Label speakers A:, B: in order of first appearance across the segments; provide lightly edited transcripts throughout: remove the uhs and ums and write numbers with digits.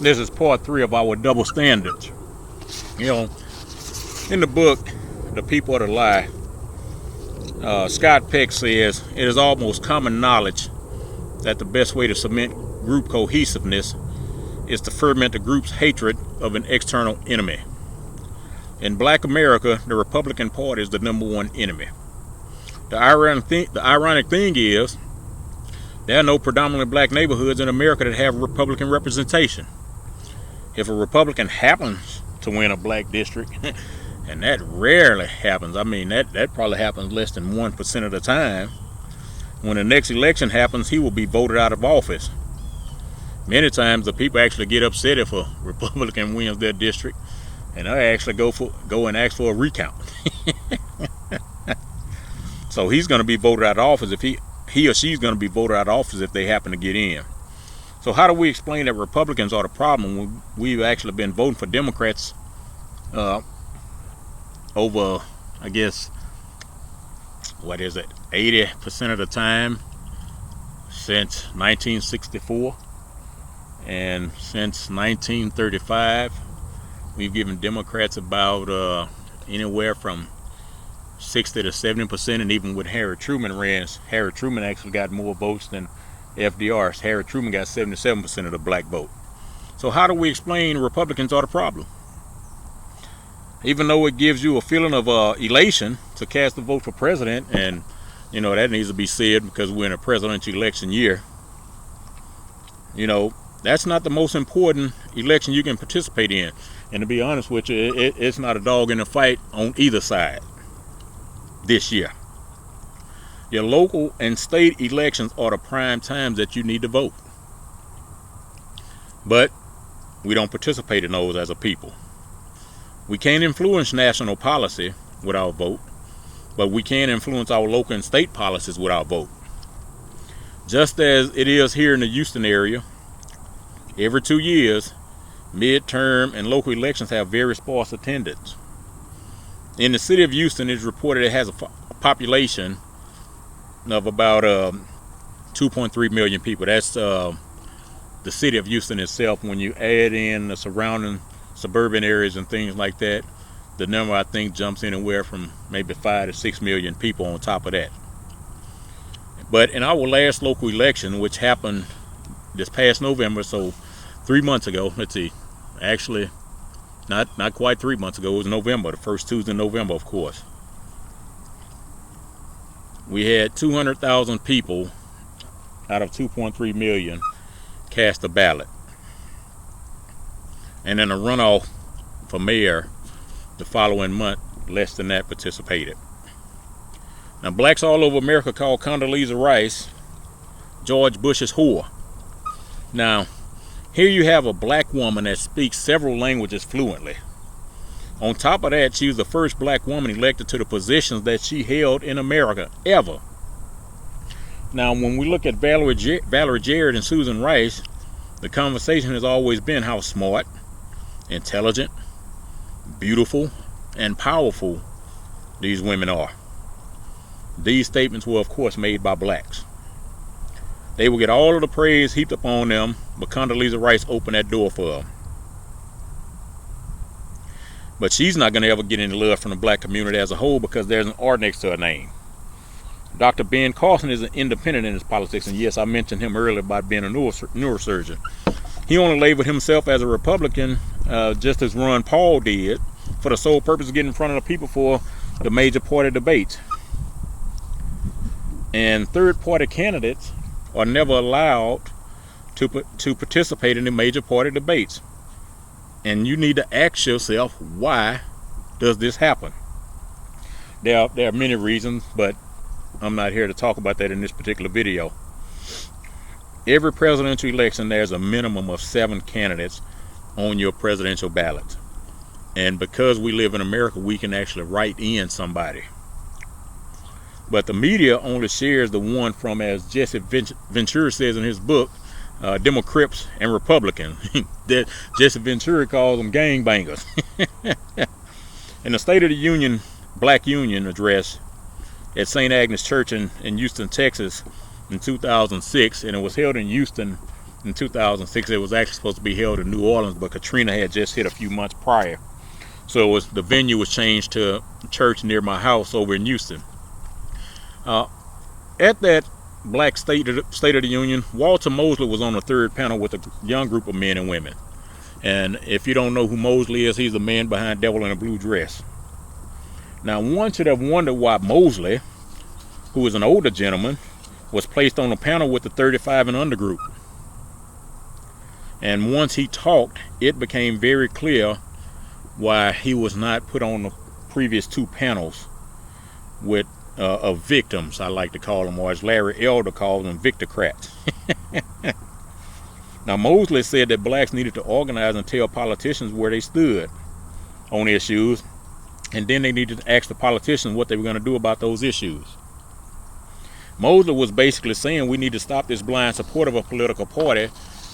A: This is part 3 of our double standards. You know, in the book, The People of the Lie, Scott Peck says it is almost common knowledge that the best way to cement group cohesiveness is to ferment the group's hatred of an external enemy. In Black America, the Republican Party is the #1 enemy. The ironic thing is, there are no predominantly black neighborhoods in America that have Republican representation. If a Republican happens to win a black district, and that rarely happens, I mean, that probably happens less than 1% of the time, when the next election happens, he will be voted out of office. Many times the people actually get upset if a Republican wins their district, and they actually go and ask for a recount. So he's going to be voted out of office if he or she's going to be voted out of office if they happen to get in. So how do we explain that Republicans are the problem when we've actually been voting for Democrats over, I guess, 80% of the time since 1964, and since 1935 we've given Democrats about anywhere from 60 to 70%, and even with Harry Truman Harry Truman actually got more votes than FDR. Harry Truman got 77% of the black vote. So how do we explain Republicans are the problem? Even though it gives you a feeling of elation to cast a vote for president, and you know that needs to be said because we're in a presidential election year, you know, that's not the most important election you can participate in. And to be honest with you, it's not a dog in the fight on either side this year. Your local and state elections are the prime times that you need to vote. But we don't participate in those as a people. We can't influence national policy with our vote, but we can influence our local and state policies with our vote. Just as it is here in the Houston area, every 2 years, midterm and local elections have very sparse attendance. In the city of Houston, it's reported it has a population of about 2.3 million people. That's the city of Houston itself. When you add in the surrounding suburban areas and things like that, the number I think jumps anywhere from maybe 5 to 6 million people on top of that. But in our last local election, which happened this past November, so 3 months ago, let's see, actually not quite 3 months ago, it was November, the first Tuesday in November, of course. We had 200,000 people out of 2.3 million cast a ballot. And in a runoff for mayor the following month, less than that participated. Now, blacks all over America call Condoleezza Rice George Bush's whore. Now, here you have a black woman that speaks several languages fluently. On top of that, she was the first black woman elected to the positions that she held in America ever. Now, when we look at Valerie Jarrett and Susan Rice, the conversation has always been how smart, intelligent, beautiful, and powerful these women are. These statements were, of course, made by blacks. They will get all of the praise heaped upon them, but Condoleezza Rice opened that door for them. But she's not going to ever get any love from the black community as a whole because there's an R next to her name. Dr. Ben Carson is an independent in his politics, and yes, I mentioned him earlier about being a neurosurgeon. He only labeled himself as a Republican, just as Ron Paul did, for the sole purpose of getting in front of the people for the major party debates. And third-party candidates are never allowed to participate in the major party debates. And you need to ask yourself, why does this happen? There are many reasons, but I'm not here to talk about that in this particular video. Every presidential election, there's a minimum of 7 candidates on your presidential ballot. And because we live in America, we can actually write in somebody. But the media only shares the one from, as Jesse Ventura says in his book, Democrats and Republicans. That Jesse Ventura calls them gangbangers. In the State of the Union Black Union address at St. Agnes Church in Houston, Texas in 2006, and it was held in Houston in 2006. It was actually supposed to be held in New Orleans, but Katrina had just hit a few months prior. So the venue was changed to a church near my house over in Houston. At that Black State of the Union, Walter Mosley was on the third panel with a young group of men and women. And if you don't know who Mosley is, he's the man behind Devil in a Blue Dress. Now, one should have wondered why Mosley, who is an older gentleman, was placed on a panel with the 35 and under group. And once he talked, it became very clear why he was not put on the previous two panels with of victims, I like to call them, or as Larry Elder calls them, victocrats. Now, Mosley said that blacks needed to organize and tell politicians where they stood on issues, and then they needed to ask the politicians what they were going to do about those issues. Mosley was basically saying we need to stop this blind support of a political party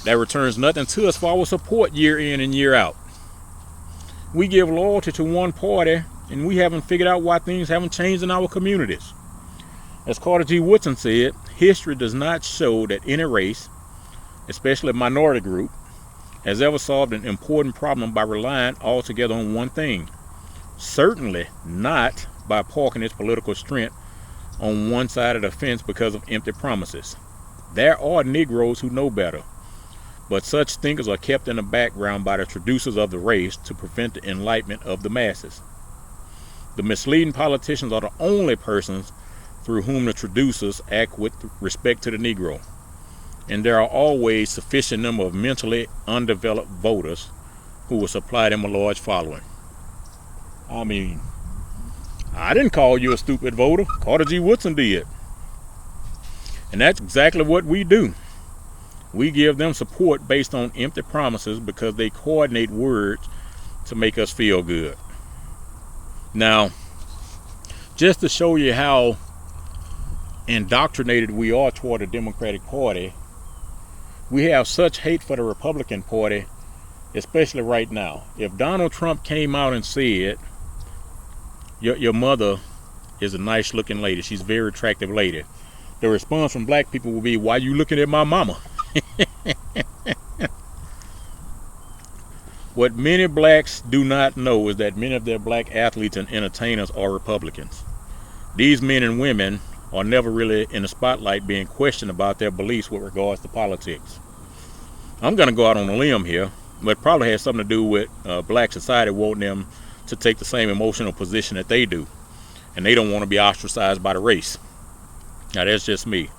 A: that returns nothing to us for our support year in and year out. We give loyalty to one party, and we haven't figured out why things haven't changed in our communities. As Carter G. Woodson said, history does not show that any race, especially a minority group, has ever solved an important problem by relying altogether on one thing. Certainly not by parking its political strength on one side of the fence because of empty promises. There are Negroes who know better, but such thinkers are kept in the background by the traducers of the race to prevent the enlightenment of the masses. The misleading politicians are the only persons through whom the traducers act with respect to the Negro. And there are always sufficient number of mentally undeveloped voters who will supply them a large following. I mean, I didn't call you a stupid voter. Carter G. Woodson did. And that's exactly what we do. We give them support based on empty promises because they coordinate words to make us feel good. Now, just to show you how indoctrinated we are toward the Democratic Party, we have such hate for the Republican Party, especially right now. If Donald Trump came out and said, your mother is a nice looking lady, she's a very attractive lady, the response from black people will be, why you looking at my mama? What many blacks do not know is that many of their black athletes and entertainers are Republicans. These men and women are never really in the spotlight being questioned about their beliefs with regards to politics. I'm going to go out on a limb here, but it probably has something to do with black society wanting them to take the same emotional position that they do. And they don't want to be ostracized by the race. Now, that's just me.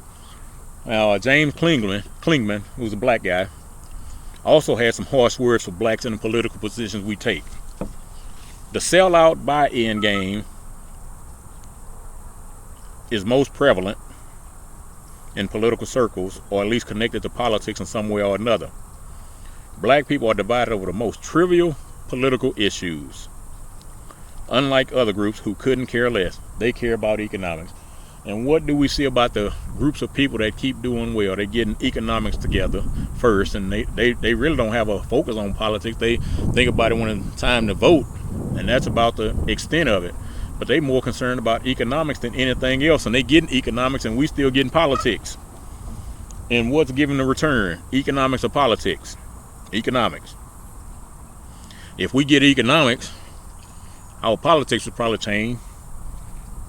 A: James Klingman, who's a black guy, also had some harsh words for blacks in the political positions we take. The sellout buy-in game is most prevalent in political circles, or at least connected to politics in some way or another. Black people are divided over the most trivial political issues. Unlike other groups who couldn't care less, they care about economics. And what do we see about the groups of people that keep doing well? They're getting economics together first, and they really don't have a focus on politics. They think about it when it's time to vote, and that's about the extent of it. But they're more concerned about economics than anything else, and they getting economics, and we still getting politics. And what's giving the return? Economics or politics? Economics. If we get economics, our politics would probably change.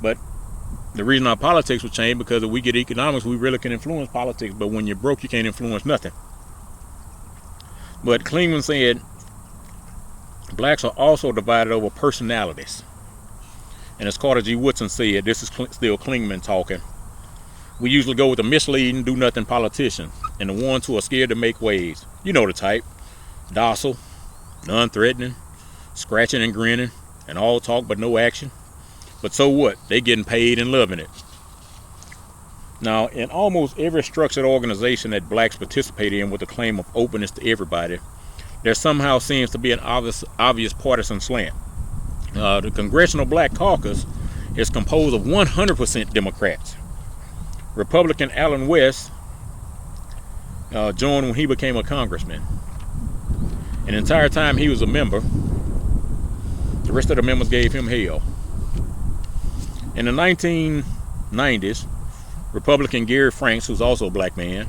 A: But the reason our politics would change, because if we get economics, we really can influence politics. But when you're broke, you can't influence nothing. But Klingman said, blacks are also divided over personalities. And as Carter G. Woodson said, this is still Klingman talking, we usually go with the misleading, do-nothing politicians and the ones who are scared to make waves. You know the type. Docile, non-threatening, scratching and grinning, and all talk but no action. But so what? They getting paid and loving it. Now, in almost every structured organization that blacks participate in with the claim of openness to everybody, there somehow seems to be an obvious partisan slant. The Congressional Black Caucus is composed of 100% Democrats. Republican Allen West joined when he became a congressman. And the entire time he was a member, the rest of the members gave him hell. In the 1990s, Republican Gary Franks, who's also a black man,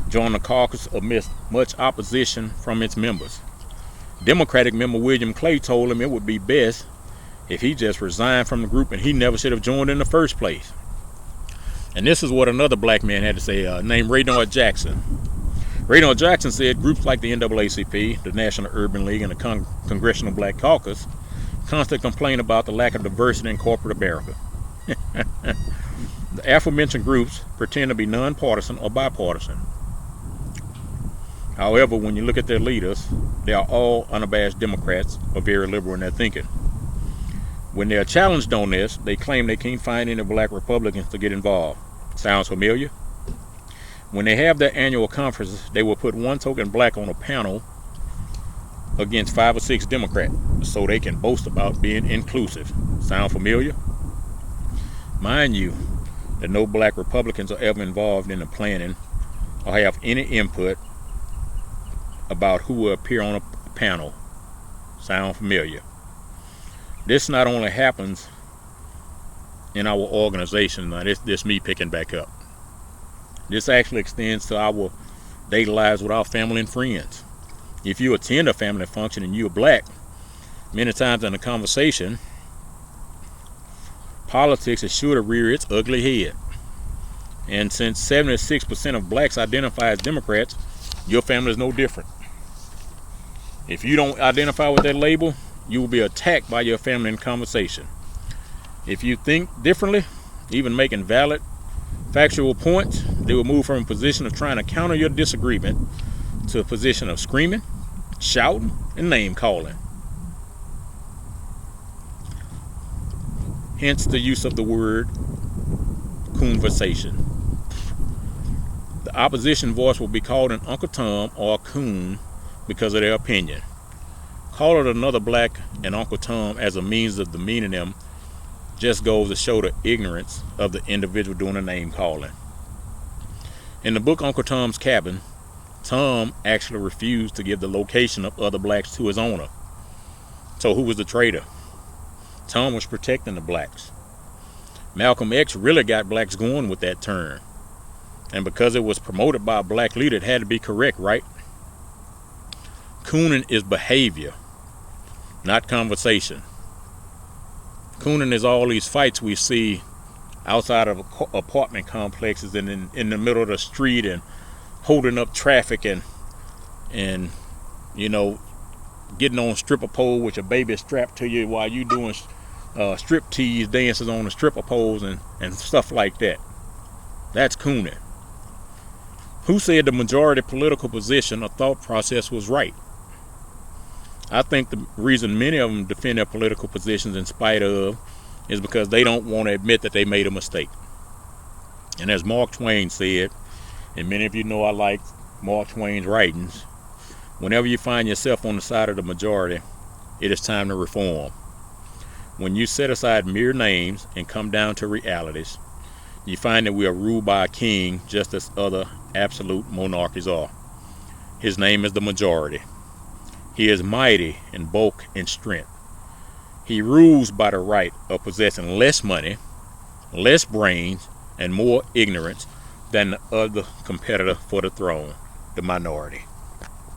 A: joined the caucus amidst much opposition from its members. Democratic member William Clay told him it would be best if he just resigned from the group and he never should have joined in the first place. And this is what another black man had to say, named Raynard Jackson. Raynard Jackson said groups like the NAACP, the National Urban League, and the Congressional Black Caucus constantly complain about the lack of diversity in corporate America. The aforementioned groups pretend to be non-partisan or bipartisan. However, when you look at their leaders, they are all unabashed Democrats or very liberal in their thinking. When they are challenged on this, they claim they can't find any black Republicans to get involved. Sounds familiar? When they have their annual conferences, they will put one token black on a panel against 5 or 6 Democrats so they can boast about being inclusive. Sound familiar? Mind you, that no black Republicans are ever involved in the planning or have any input about who will appear on a panel. Sound familiar? This not only happens in our organization, now this me picking back up. This actually extends to our daily lives with our family and friends. If you attend a family function and you're black, many times in the conversation, politics is sure to rear its ugly head. And since 76% of blacks identify as Democrats, your family is no different. If you don't identify with that label, you will be attacked by your family in conversation. If you think differently, even making valid, factual points, they will move from a position of trying to counter your disagreement to a position of screaming, shouting, and name calling. Hence the use of the word conversation. The opposition voice will be called an Uncle Tom or a coon because of their opinion. Call it another black and Uncle Tom as a means of demeaning them just goes to show the ignorance of the individual doing the name calling. In the book Uncle Tom's Cabin, Tom actually refused to give the location of other blacks to his owner. So who was the traitor? Tom was protecting the blacks. Malcolm X really got blacks going with that term. And because it was promoted by a black leader, it had to be correct, right? Cooning is behavior, not conversation. Cooning is all these fights we see outside of apartment complexes and in the middle of the street and holding up traffic and you know, getting on stripper pole with your baby strapped to you while you doing strip tease dances on the stripper poles and stuff like that. That's cooning. Who said the majority political position or thought process was right? I think the reason many of them defend their political positions in spite of is because they don't want to admit that they made a mistake. And as Mark Twain said, and many of you know I like Mark Twain's writings, whenever you find yourself on the side of the majority, it is time to reform. When you set aside mere names and come down to realities, you find that we are ruled by a king just as other absolute monarchies are. His name is the majority. He is mighty in bulk and strength. He rules by the right of possessing less money, less brains, and more ignorance than the other competitor for the throne, the minority.